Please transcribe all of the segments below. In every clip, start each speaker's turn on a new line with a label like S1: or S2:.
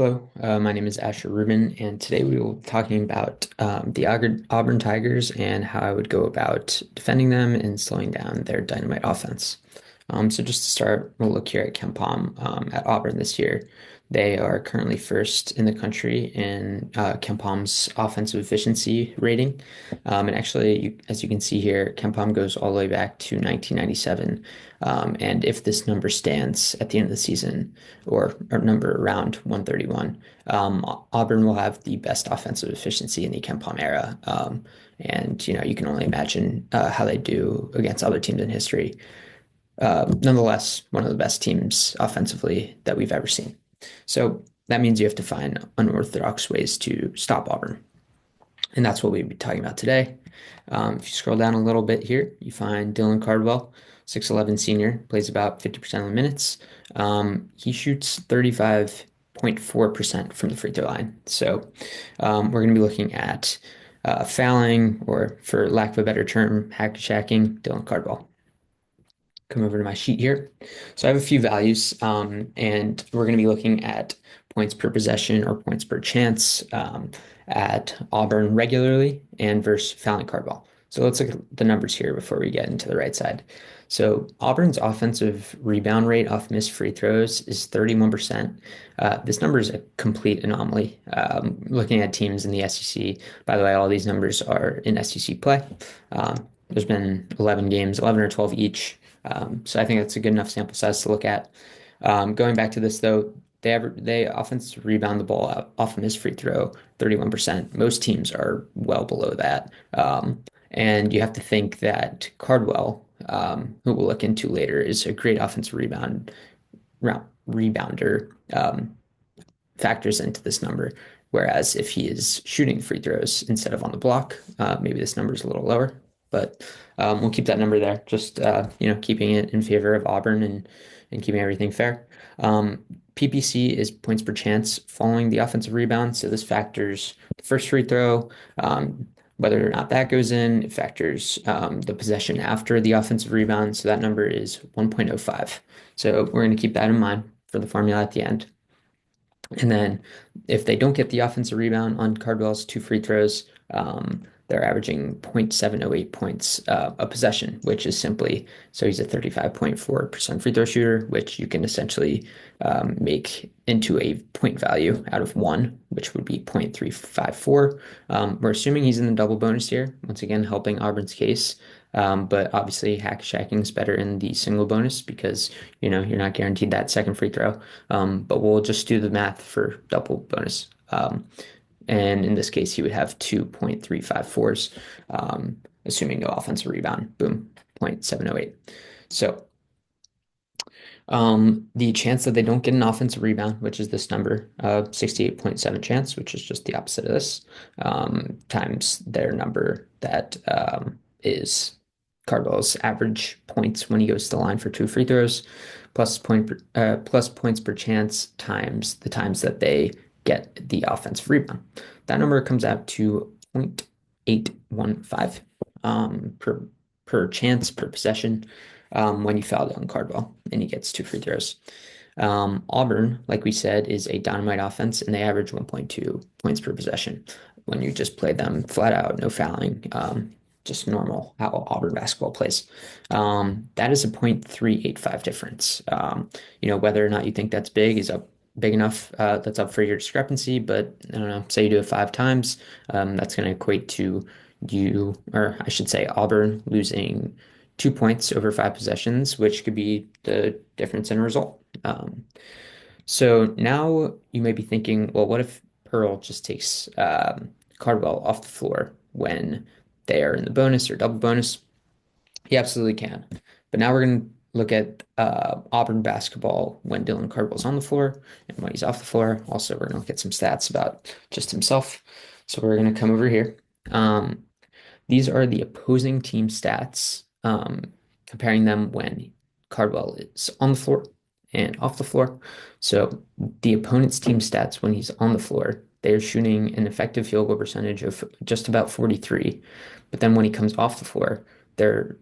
S1: Hello, my name is Asher Rubin, and today we will be talking about the Auburn Tigers and how I would go about defending them and slowing down their dynamite offense. So just to start, we'll look here at Kenpom at Auburn this year. They are currently first in the country in Kenpom's offensive efficiency rating. And actually, as you can see here, Kenpom goes all the way back to 1997. And if this number stands at the end of the season, or number around 131, Auburn will have the best offensive efficiency in the Kenpom era. And you can only imagine how they do against other teams in history. Nonetheless, one of the best teams offensively that we've ever seen. So that means you have to find unorthodox ways to stop Auburn. And that's what we'll be talking about today. If you scroll down a little bit here, you find Dylan Cardwell, 6'11 senior, plays about 50% of the minutes. He shoots 35.4% from the free throw line. So we're going to be looking at fouling, or for lack of a better term, hack-shacking Dylan Cardwell. Come over to my sheet here. So I have a few values, and we're going to be looking at points per possession or points per chance at Auburn regularly and versus fouling Cardwell. So let's look at the numbers here before we get into the right side. So Auburn's offensive rebound rate off missed free throws is 31%. This number is a complete anomaly. Looking at teams in the SEC, by the way, all these numbers are in SEC play. There's been 11 games, 11 or 12 each. So I think that's a good enough sample size to look at. Going back to this though, they offensive rebound the ball out off of his free throw 31%. Most teams are well below that. And you have to think that Cardwell, who we'll look into later, is a great offensive rebounder, factors into this number. Whereas if he is shooting free throws instead of on the block, maybe this number is a little lower. But we'll keep that number there, just keeping it in favor of Auburn and keeping everything fair. PPC is points per chance following the offensive rebound. So this factors the first free throw, whether or not that goes in. It factors the possession after the offensive rebound. So that number is 1.05. So we're going to keep that in mind for the formula at the end. And then if they don't get the offensive rebound on Cardwell's two free throws, they're averaging 0.708 points a possession, which is simply, so he's a 35.4% free throw shooter, which you can essentially make into a point value out of one, which would be 0.354. We're assuming he's in the double bonus here, once again, helping Auburn's case. But obviously hack-shacking is better in the single bonus because, you're not guaranteed that second free throw. But we'll just do the math for double bonus. And in this case, he would have 2.354s, assuming no offensive rebound. Boom, 0.708. So the chance that they don't get an offensive rebound, which is this number, 68.7 chance, which is just the opposite of this, times their number that is Cardwell's average points when he goes to the line for two free throws, plus points per chance times the times that they get the offensive rebound. That number comes out to 0.815 per chance per possession when you foul down Cardwell and he gets two free throws. Auburn, like we said, is a dynamite offense and they average 1.2 points per possession when you just play them flat out, no fouling, just normal how Auburn basketball plays. That is a 0.385 difference. Whether or not you think that's big enough, that's up for your discrepancy, but I don't know, say you do it 5 times, that's going to equate to you, or I should say Auburn losing 2 points over 5 possessions, which could be the difference in result. So now you may be thinking, well, what if Pearl just takes Cardwell off the floor when they are in the bonus or double bonus? He absolutely can. But now we're going to look at Auburn basketball when Dylan Cardwell's on the floor and when he's off the floor. Also, we're going to look at some stats about just himself. So we're going to come over here. These are the opposing team stats, comparing them when Cardwell is on the floor and off the floor. So the opponent's team stats when he's on the floor, they're shooting an effective field goal percentage of just about 43. But then when he comes off the floor, they're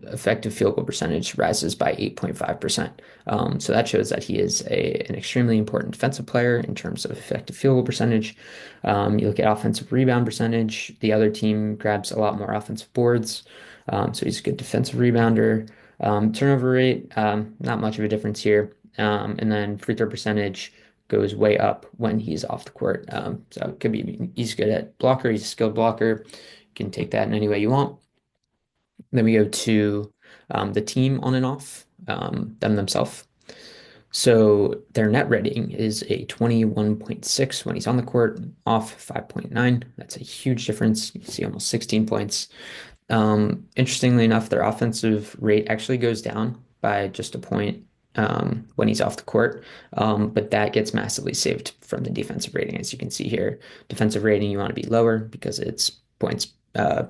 S1: effective field goal percentage rises by 8.5%. So that shows that he is an extremely important defensive player in terms of effective field goal percentage. You look at offensive rebound percentage, the other team grabs a lot more offensive boards. So he's a good defensive rebounder. Turnover rate, not much of a difference here. And then free throw percentage goes way up when he's off the court. So it could be he's good at blocker, he's a skilled blocker. You can take that in any way you want. Then we go to the team on and off, them themselves. So their net rating is a 21.6 when he's on the court, off 5.9. That's a huge difference. You see almost 16 points. Interestingly enough, their offensive rate actually goes down by just a point when he's off the court, but that gets massively saved from the defensive rating, as you can see here. Defensive rating you want to be lower because it's points per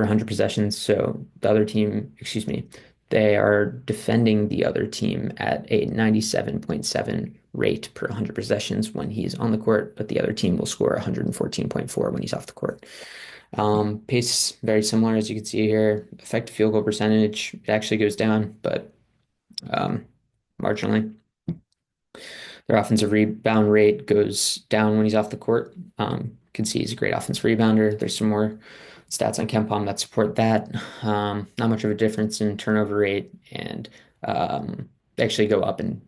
S1: 100 possessions. So the other team, excuse me, they are defending the other team at a 97.7 rate per 100 possessions when he's on the court, but the other team will score 114.4 when he's off the court. Pace very similar as you can see here. Effective field goal percentage, it actually goes down, but marginally. Their offensive rebound rate goes down when he's off the court. You can see he's a great offensive rebounder. There's some more stats on Kenpom that support that. Not much of a difference in turnover rate, and they actually go up in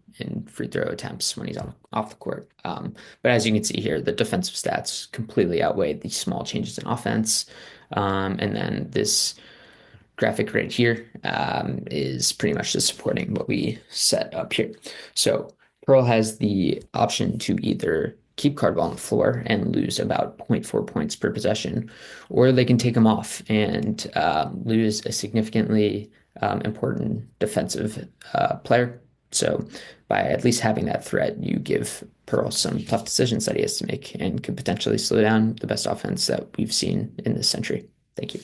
S1: free throw attempts when he's off the court. But as you can see here, the defensive stats completely outweigh the small changes in offense. And then this graphic right here is pretty much just supporting what we set up here. So Pearl has the option to either keep Cardwell on the floor and lose about zero point 0.4 points per possession, or they can take him off and lose a significantly important defensive player. So by at least having that threat, you give Pearl some tough decisions that he has to make and could potentially slow down the best offense that we've seen in this century. Thank you.